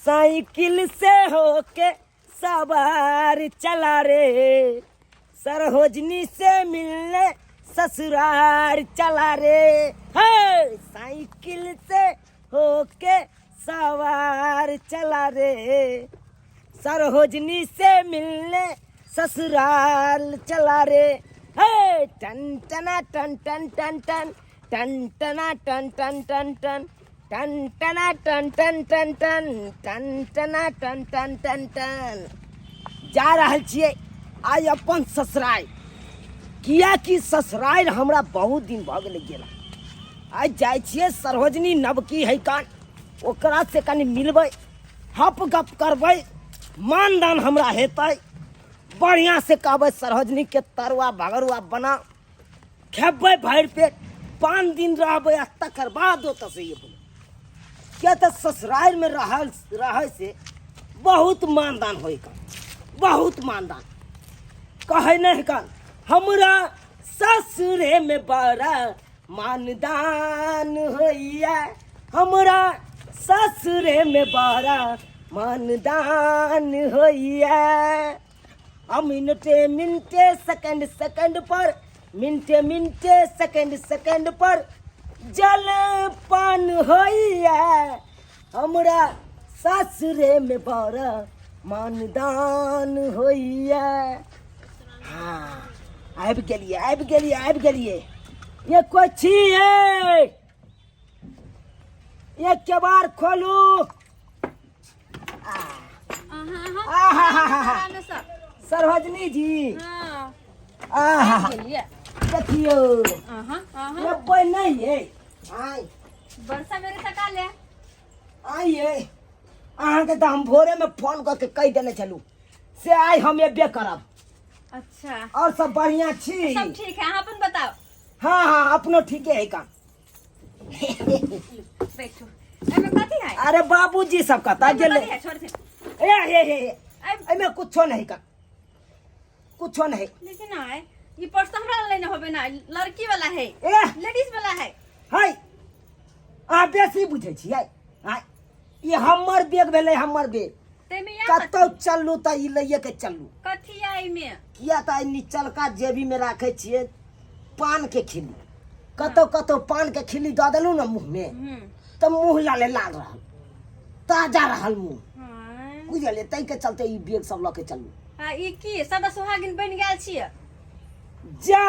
Cycle से होके सवार चला रे, सरोजनी से मिलने ससुराल चला रे। है साइकिल से होके सवार चला रे, सरोजनी से मिलने ससुराल चला रे। हे टन टना टन टन टन टन टन टना टन टन टन टन टन टना टन टन टन टन टन टना टन टन टन टन। जा रहल छियै आज अपन ससुराल, किया कि ससुराल हमरा बहुत दिन भऽ गेलै गेला। आज जाइ छियै सरोजनी नवकी है कान, ओकरा से कनि मिलबै, हप गप करबै, मानदान हमरा हेतै। बढ़िया से कहबै सरोजनी के तरुआ भगरुआ बना खेबै भरि पेट, 5 दिन रहबै आ तकर बाद ओतऽ से अयबै। किया तऽ ससुराल में रहै से बहुत मानदान होइ का, बहुत मानदान कहे नहीं का। हमरा ससुरे में बड़ा मानदान होइया, हमरा ससुरे में बड़ा मानदान होइया। मिनटे मिनटे सेकंड सेकंड पर, मिनटे मिनटे सेकंड सेकंड पर जलपान होइया। हमरा ससुरे में बड़ा मानदान होइया। हाँ आबि गेलिए। ये कोई छियै? ये केबाड़ खोलू। सरोजनी जी देखियो ये कोई नहीं है। बरसा मेरे सका ले आइए अहाँ के तो हम भोरे में फोन करके कह देने चलू से आई हम एबे करब। अच्छा और सब बढ़िया छी? सब ठीक है, अहाँ अपन बताओ। हाँ अपनो ठीके है का। बैठो। एमे कथी है? अरे बाबूजी सब कहता गेले। कथी है? छोड़ से। एमे कुछो नहीं का, कुछो नहीं। लेकिन ना है ये पर्स तो हमरा लेने होबे ना, लड़की वाला है, लेडीज वाला है। हाय आ बेसी बुझे छी। हाय ये हमर बैग भेले, हमर बैग। तेमे या कतौ चलू त ई लइए के चलू। कथी आई में? किया त निचलका जेबी में राखे छिए पान के खिली। कतौ पान के खिली द देलू ना मुंह में त मुंह लाले लाग रहल, ताजा रहल मुंह। बुझले तै के चलते ई बैग सब ल के चलू। हां ई की सदा सुहागिन बन गेल छिए? जा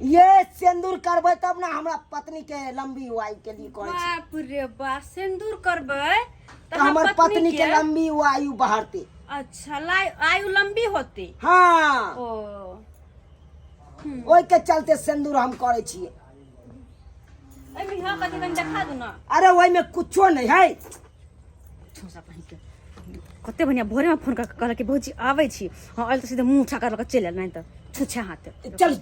ये सिंदूर करबै तब ना हमरा पत्नी के लंबी आयु के लिए कहै छी। बाप रे बा, सिंदूर करबै त हमर पत्नी के लंबी आयु बढ़ते। अच्छा आयु लंबी होती। हाँ ओ ओइ के चलते सिंदूर हम करे छिए। एमे हां कथी बन देखा दू ना। अरे ओइ में कुछो नहीं है। छोसा पहिन के कते बढ़िया भोरे में फोन करके कहल कि भौजी आबै छी। हां आइल त सीधे मुंह उठा कर चल आइल, नहीं त छुछे हाथ। चल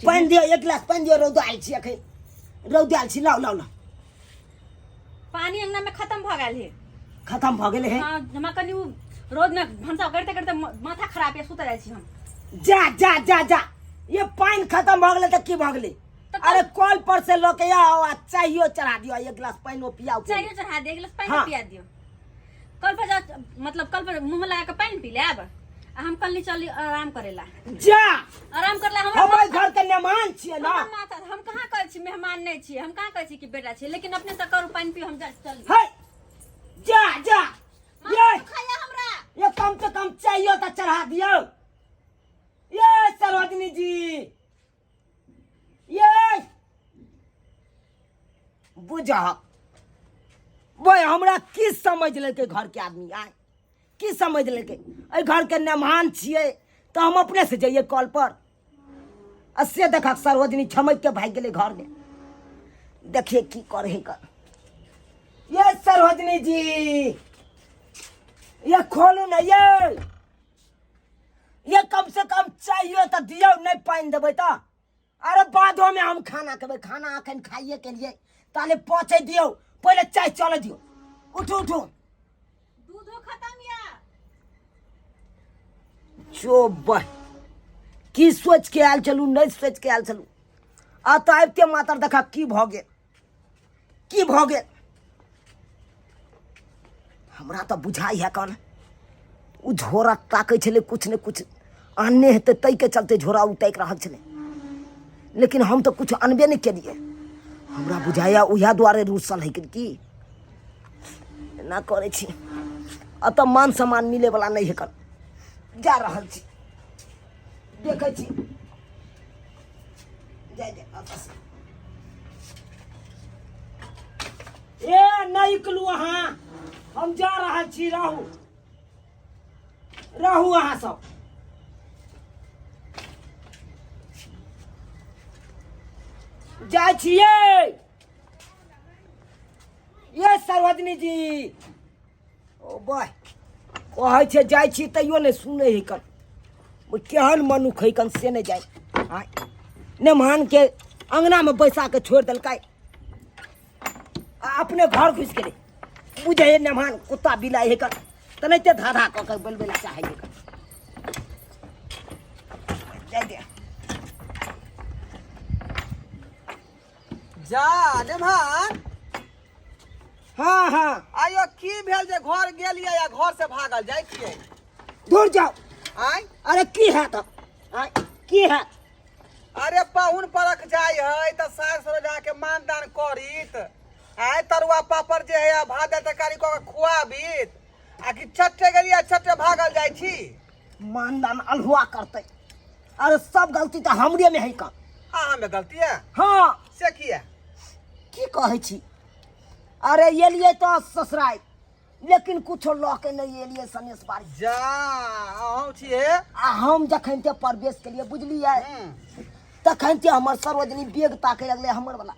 पानी दियो, एक गिलास पानी दियो। रौद आइल छी अखन, रौद आइल छी। लाओ पानी अंगना में खत्म भ गेल है। खत्म भ गेले है। हां हमरा कनी रोज में भंसा करते करते माथा खराब है, सुत रहै छी हम। जा ये पानी खत्म भ गेले त की भ गेले? अरे कॉल पर से लोके आओ आ चाहिए चढ़ा दियो, एक गिलास पानी पियाओ। चाहिए चढ़ा दे, एक गिलास पानी पिया दियो। कल पर जा, मतलब कल पर मुंह में लगा के पानी पी लेब। हम कल नहीं चली आराम करेला। जा आराम करला। हमर घर के मेहमान छिए ना। हम कहां कहै छी मेहमान नहीं छी, हम कहां कहै छी कि बेटा छी, लेकिन अपने से करू पानी पियो। हम चल है जा ये खाया हमरा। ये कम से कम चाहिए तो चढ़ा दियो। ये सरोजनी जी ये बुझा भाई हमरा की समझ लेके घर के आदमी आए, की समझ लेके अ घर के मेहमान छिए तो हम अपने से जाइए कॉल पर। असे देखा सरोजनी छमक के भाग गेले घर में। देखिए की करे कर। ये सरोजनी जी ये खोलू ना, ये कम से कम चाहिए तो दियो, नहीं पानी देवे तो। अरे बादो में हम खाना खेबे, खाना अखन खाइए के लिए ताले पहुंचे दियो, पहले चाय चल दियो। उठो दूधो खत्म या चोब की सोच के आयल चलू, नहीं सोच के आयल चलू। आ तो आबते मातर देखा की भ गेल। हमरा तो बुझाई है कन उ झोरा ताकै छलै कुछ ने कुछ आनने हेतै तै के चलते झोरा उ ताकि रहल छलै लेकिन हम तो कुछ अनबे नहीं केलिए हमरा बुझाया उहे दुआरे रूसल है की ना करे छी अत मान सम्मान मिले वाला नहीं है कन जा रहल छी देखे छी जाय जाय आपस ए नहीं निकलू अहाँ हम जा रहल छी रहू रहू अहाँ सब जाइ छियै ये सर्वजनी जी ओ बॉय कहै छै जाइ छी तैयो नहीं सुनै है कन केहन मनुख है कन से नहीं जाए नेमान के अंगना में बैसा के छोड़ दिलकै अपने घर घुस गेलै बुझे नेमान कुत्ता बिलाई है कन तनैते धाधा कऽ के बोलबे ला चाहे है कन जाय दे जा नेमान हाँ हाँ आयो की भेल जे घर गेलियै या घर से भागल जाइ छियै दूर जाओ आय अरे की है तो की है अरे पाहुन परख जाय है त सार सरोजा के मानदान करीत आय तरुआ पापड़ जे है भात तरकारी क के खुआबीत आ कि छट्टे गेलियै छट्टे भागल जाइ छी मानदान अलहुआ करते अरे सब गलती तो हमरे में है का अहाँ में गलती है हाँ से किया की कहै छी अरे एलिए तो ससुराल लेकिन कुछो लऽ के नहीं एलिए सनेश बारी जा अहूँ छियै आ हम जखन ते प्रवेश केलिए बुझलिए तखन ते हमर सरोजनी बेग ताके लगले हमर वाला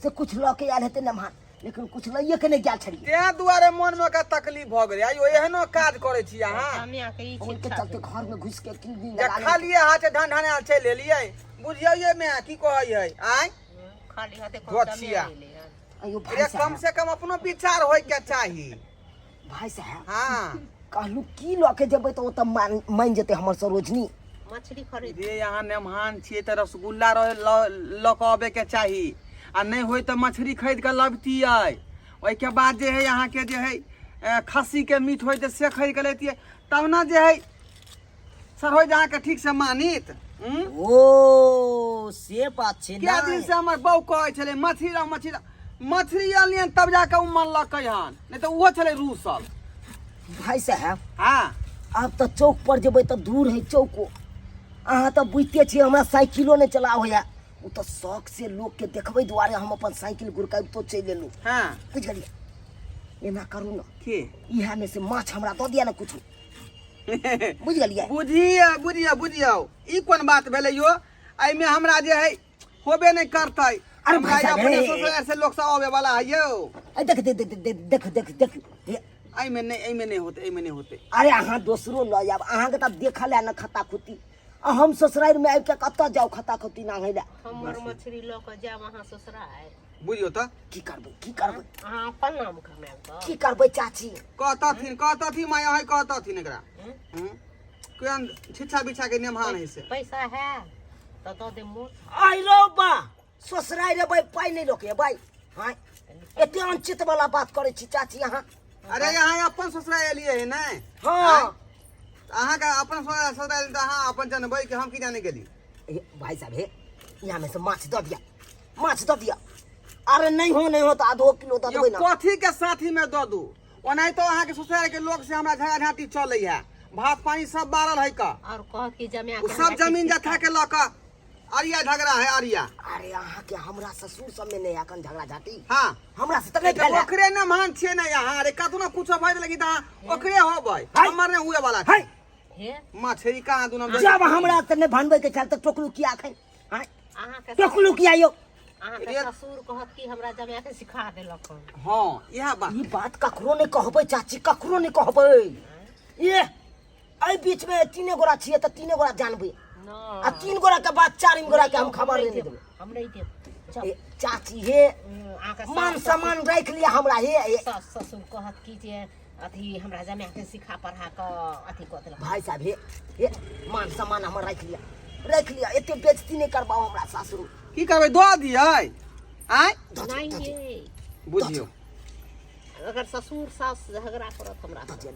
से कुछ लऽ के आयल हेतै नमहान लेकिन कुछ लइए के नहीं गेल छलिए तें दुआरे मन में का तकलीफ भ गेलै आयो एहनो काज करे छी अहाँ उनके चलते घर में घुस के किल दिन जे लगा ले खालिए हाथ ढन ढन चलि एलियै बुझियो ये में की कहै है आय खाली हाथे गोछिया अयो भाई ये कम साहब से कम अपनो विचार होय के चाही भाई साहब हाँ कहलू की लऽ के जेबै तो त मान जेतै हमर सरोजनी मछली खरीद रे यहाँ नेमहान छियै त रसगुल्ला लऽ के अबे के चाही आ नहीं होय त मछली खरीद के लबतियै ओइ के बाद जे है यहाँ के जे है खस्सी के मीट होय त से खरीद के लेतियै तब ना जे है सरोज अहाँ के ठीक से मानित ओ से बात छै क्या दिन से हमर बहू कहै छलै मछली रह मछली अलियन तब जाके उ मन लकै हन नहीं तो उहो छलै रूसल भाई साहब हाँ अब तो चौक पर जेबै तो दूर है चौको अहाँ तो बुझते छी हमरा साइकिलो नहीं चला होया उ तो शौक से लोग के देखबै दुआरे हम अपन साइकिल गुरकाब तो चलि लेलू हाँ बुझ गेलिए एना करू न के इहा में से माछ हमरा दऽ दिया न कुछ बुझ गेलिए बुझियो ई कोन बात भेलै यो एहि में हमरा जे है होबे नहीं करतै अरे हमरा भाई साहब, अपने हे। ससुराल से लोग सब आवे वाला है यो देख देख देख देख देख देख हे, एहि में नहीं होते अरे अहाँ दोसरो लऽ आब अहाँ के तब देखल है न खता खुती आ हम ससुराल में आबि के कतऽ जाऊ खता खुती ना हैला हमर मछली लऽ के जाब अहाँ ससुराल बुझियो त की करबै अहाँ अपन नाम कमाएब तऽ की करबै चाची कहतथिन माया है कहतथिन एकरा कोन छिछा बिछा के नेमहान है से पैसा है तऽ दऽ दे मोट आई रो बा ससुराल रे भाई पाई नहीं रोके भाई हां एते अनचित वाला बात करे छी चाची अहाँ अरे यहाँ अपन ससुराल एलिए है ना हाँ अहाँ का अपन ससुराल त अहाँ अपन जनबै कि हम की जाने गेली भाई साहब हे यहाँ में से माछ दऽ दिया अरे नहीं हो तो आधो किलो दऽ देबै ना कथी के साथी में दऽ दू ओनाहि तो अहाँ के ससुराल के लोग से हमरा झगड़ा झांटी चलै है भात पानी सब बारल है का और कहत कि जमिया उ सब जमीन जथा के लऽ के अरिया झगड़ा है अरिया अरे अहाँ के हमरा ससुर सब में नहीं आकन झगड़ा झाटी हाँ हमरा से त नहीं फैला ओकरे ने मान छियै ना यहाँ अरे कतौ ना कुछो भइल लगी त ओकरे होबै हाय। हमर ने हुए वाला है हे मछरी कहाँ दुना जब हमरा से नहीं भनबै के चल त टोकलू किया खै हां अहाँ के टोकलू किया यो अहाँ के ससुर कहत कि हमरा जमिया के सिखा देलक हन हाँ यह बात ई बात ककरो नहीं कहबै चाची ककरो नहीं कहबै ये एहि बीच में तीने गोरा छियै त तीने गोरा जानबै ना आ तीन गोरा के बाद चारिम गोरा के हम खबर नहीं देबै हम नहीं देब ए, चाची हे अहाँ के मान सम्मान राख लिया हमरा हे ससुर कहत कि जे अथी हमरा जमिया के सिखा पढ़ा के अथी कऽ देलक भाई साहब हे मान सम्मान हमर राख लिया एते बेइज्जती नहीं करबाओ हमरा सासुर की करबै दऽ दियै आय नहीं ये बुझियो अगर ससुर सास झगड़ा करत हमरा से।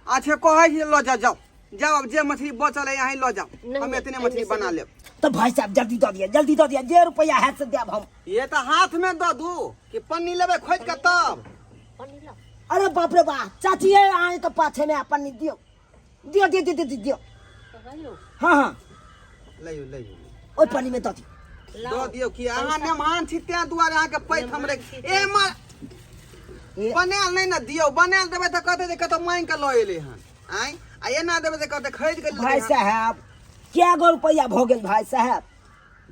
अच्छा कहै छी लो जाओ जाओ अब जे मछली बचल है यहाँ लो जाओ हम इतने मछली बना लेब। तो भाई साहब जल्दी दो दिया, जल्दी दो दिया, जे रुपया है से देब हम। ये तो हाथ में दो दू कि पन्नी लेबे खोज के तब। पन्नी ला अरे बाप रे बाप, चाची है आए तो पाछे में अपन दियो दियो दियो दियो दियो दियो। तो गइलो हाँ हाँ ले ओइ पानी में दो दी। दो दियो कि अहाँ मेहमान छी ते दुआरे अहाँ के पैठ हमरे ए मार बनाल नहीं ना दियो, बनाल देबे त कहते जे कतो मांग के ल एले हन आई आ एना देबे त कहते खरीद के ले। भाई साहब क्या गो रुपया भो गेल भाई साहब?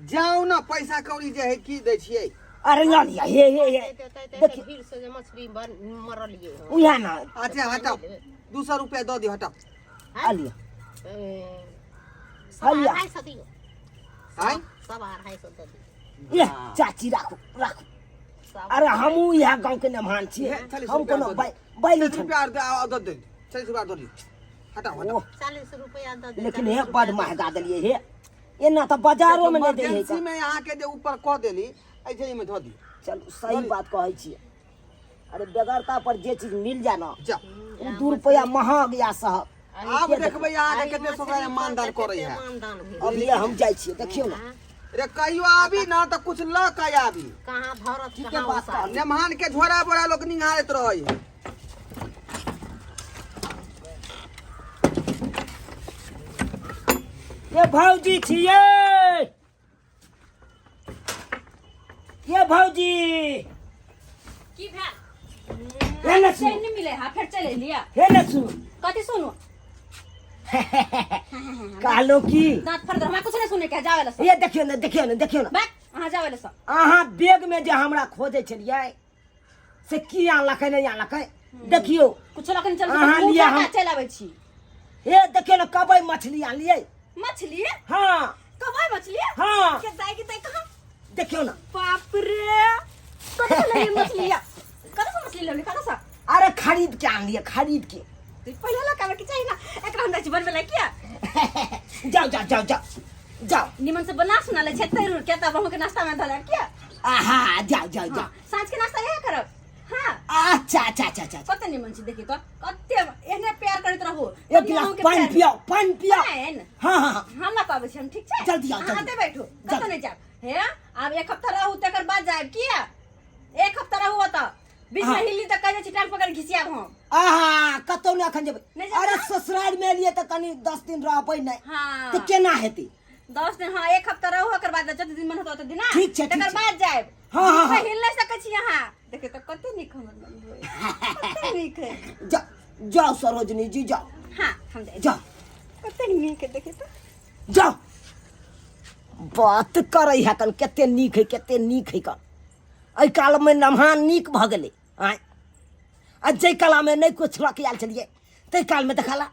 जाओ ना पैसा कौड़ी जे है की दै छियै। अरे ला लिया हे देखिए भीड़ से जे मछली मरल ये उया ना। अच्छा हटाओ 200 रुपया दो दियो हटाओ। आ लिया सवार है सदियो आई सवार है सदियो ये चाची राखो राखो। अरे हमू यहाँ गांव के मेहमान छी, हम कोनो बैली 40 रुपया दो दे 40 रुपया दो दियो हटाओ हटाओ। 40 रुपया दे दे। लेकिन हे बड़ महंगा देलिए हे, एना तो बाजारों में नहीं दे है। इमरजेंसी में यहाँ के जे ऊपर कह देली ऐसे में धो दी। चलो सही बात कहै छी। अरे बेगरता पर जे चीज मिल जाए ना जा वो 2 रुपया महंग या साहब। आब देखबै यहाँ के कितने सोखरा ईमानदार करे है। मानदान भी अब ये हम जाय छी, देखियो ना रे कहियो आबी ना तो कुछ ल के आबी। कहां भरत ठीक है कहां बात उसार। मेहमान के झोरा बोरा लोग निहारत रहै है। ये भौजी छिए, ये भौजी की भा हे न चैन नहीं मिले हा फिर चले लिया हे न सुन कथी सुनो कहलो की दांत फड़ दे हमरा कुछ नहीं सुने के जावेला सब ये देखियो ना देखियो ना देखियो ना बैठ अहाँ जावेला सब अहाँ बैग में जे हमरा खोजे छलिए से की आनलकै नहीं आनलकै देखियो। कुछ लखन चल अहाँ लिया हम चल आबै छी। हे देखियो ना कबै मछली आनलिए। मछली हाँ कबाई मछली हाँ के दाई कहां देखियो ना। बाप रे कथी ले ये मछली कथी से मछली ले कथी सा अरे खरीद के आनलिए खरीद के। तू पहले ला कावे के चाहिए ना एकरा हम दाई बनबे ला किया जाओ जाओ जाओ जाओ जाओ निमन से बना सुना ले छै तैरूर के तब हम के नाश्ता में धला किया। आहा जाओ जाओ जाओ। सांझ के नाश्ता ये करब। हां अच्छा अच्छा अच्छा अच्छा कते निमन से देखि तो कते एने प्यार करत रहू। एक गिलास पानी पियो पानी पियो। पानी हाँ हाँ हम ना कहबै छी हम ठीक छै जल्दी आओ, जल्दी। आते बैठो कत नहीं जाब हे अब 1 हफ्ता रहू तकर बाद जाब किया 1 हफ्ता रहू त बीच में हाँ। हिली त कहे छी टांग पकड़ घिसियाब हम। आहा कतौ न अखन जेबै। नहीं जेबै। अरे ससुराल में लिए त कनी 10 दिन रहबै नहीं हां त केना हेतै? 10 दिन हां 1 हफ्ता रहू ओकर बाद जते दिन मन होत ओते दिन ठीक छै, ठीक तकर छै। बाद जाब। हाँ, हाँ, हाँ। हिल नहीं सकै छी यहां देखे त कते निक हमर मन होय कते निक है। जाओ जाओ सरोजनी जी जाओ हां हम जाए जाओ कते निक है देखे त जाओ। बात करै है कन कते नीक है कते नीक है कन। एहि काल में नमहान नीक भ गेलै आय आ जै काल में नहीं कुछ लक आयल छलिए तै काल में देखला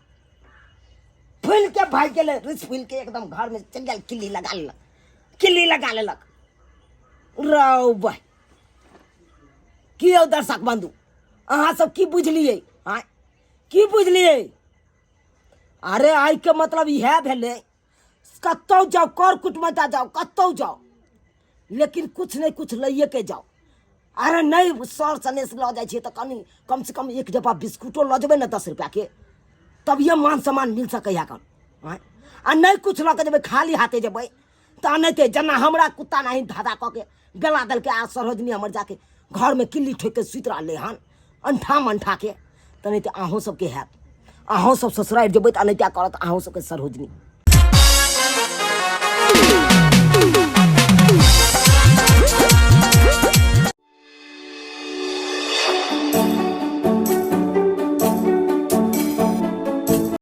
फूल के भाग गेलै रिस फूल के एकदम घर में चल गेल किल्ली लगा लेलक। रौ भाई की यौ दर्शक बंधु अहाँ सब की बुझलिए आय की बुझलिए? अरे आइ के मतलब इहे भेलै कतौ जाओ कर कुटमता जाओ कतौ जाओ लेकिन कुछ नहीं कुछ लइए के जाओ। अरे नहीं सर सनेस ल जाए छे तो कम से कम 1 डब्बा बिस्कुटो ल जेबे ना 10 रुपया के तब ये मान सम्मान मिल सकै है कन। आ नहीं कुछ ल के जेबे खाली हाथे जेबे त नहीं जना हमरा कुत्ता नहीं धाधा क के गला दल के आ सरोजनी हमर जाके घर में किल्ली ठोक के सुत रहले हन अंठा मंठा के त नहीं अहूँ सबके हैत। अहूँ सब ससुराल जेबे त नहीं करत अहूँ सबके सरोजनी।